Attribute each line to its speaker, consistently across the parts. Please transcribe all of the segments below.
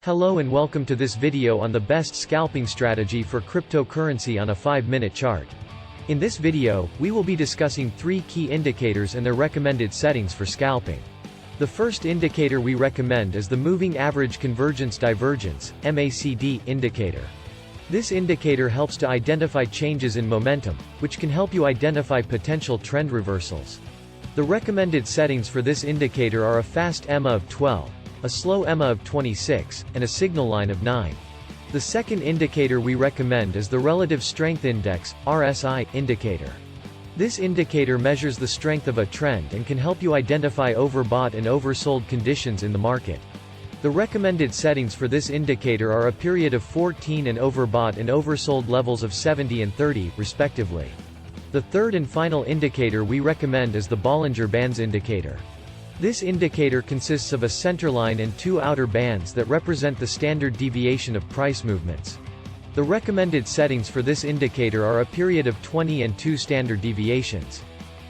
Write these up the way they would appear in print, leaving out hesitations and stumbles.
Speaker 1: Hello and welcome to this video on the best scalping strategy for cryptocurrency on a 5-minute chart. In this video, we will be discussing 3 key indicators and their recommended settings for scalping. The first indicator we recommend is the Moving Average Convergence Divergence (MACD) indicator. This indicator helps to identify changes in momentum, which can help you identify potential trend reversals. The recommended settings for this indicator are a fast EMA of 12, a slow EMA of 26, and a signal line of 9. The second indicator we recommend is the Relative Strength Index (RSI) indicator. This indicator measures the strength of a trend and can help you identify overbought and oversold conditions in the market. The recommended settings for this indicator are a period of 14 and overbought and oversold levels of 70 and 30, respectively. The third and final indicator we recommend is the Bollinger Bands indicator. This indicator consists of a centerline and 2 outer bands that represent the standard deviation of price movements. The recommended settings for this indicator are a period of 20 and 2 standard deviations.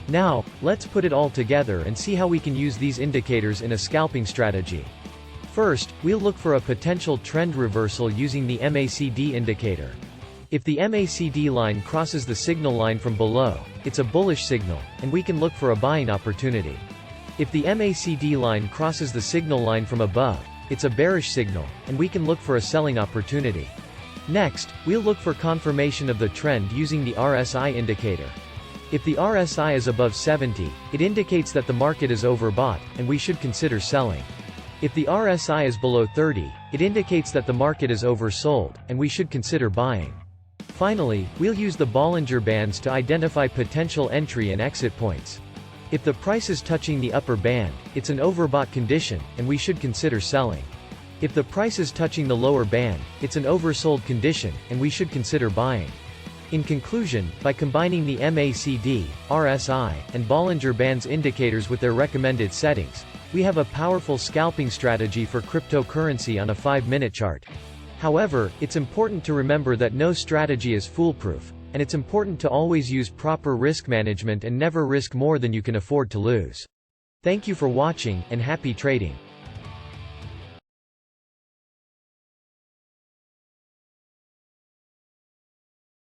Speaker 1: Now, let's put it all together and see how we can use these indicators in a scalping strategy. First, we'll look for a potential trend reversal using the MACD indicator. If the MACD line crosses the signal line from below, it's a bullish signal, and we can look for a buying opportunity. If the MACD line crosses the signal line from above, it's a bearish signal, and we can look for a selling opportunity. Next, we'll look for confirmation of the trend using the RSI indicator. If the RSI is above 70, it indicates that the market is overbought, and we should consider selling. If the RSI is below 30, it indicates that the market is oversold, and we should consider buying. Finally, we'll use the Bollinger Bands to identify potential entry and exit points. If the price is touching the upper band, it's an overbought condition, and we should consider selling. If the price is touching the lower band, it's an oversold condition, and we should consider buying. In conclusion, by combining the MACD, RSI, and Bollinger Bands indicators with their recommended settings, we have a powerful scalping strategy for cryptocurrency on a 5-minute chart. However, it's important to remember that no strategy is foolproof, and it's important to always use proper risk management and never risk more than you can afford to lose. Thank you for watching, and happy trading.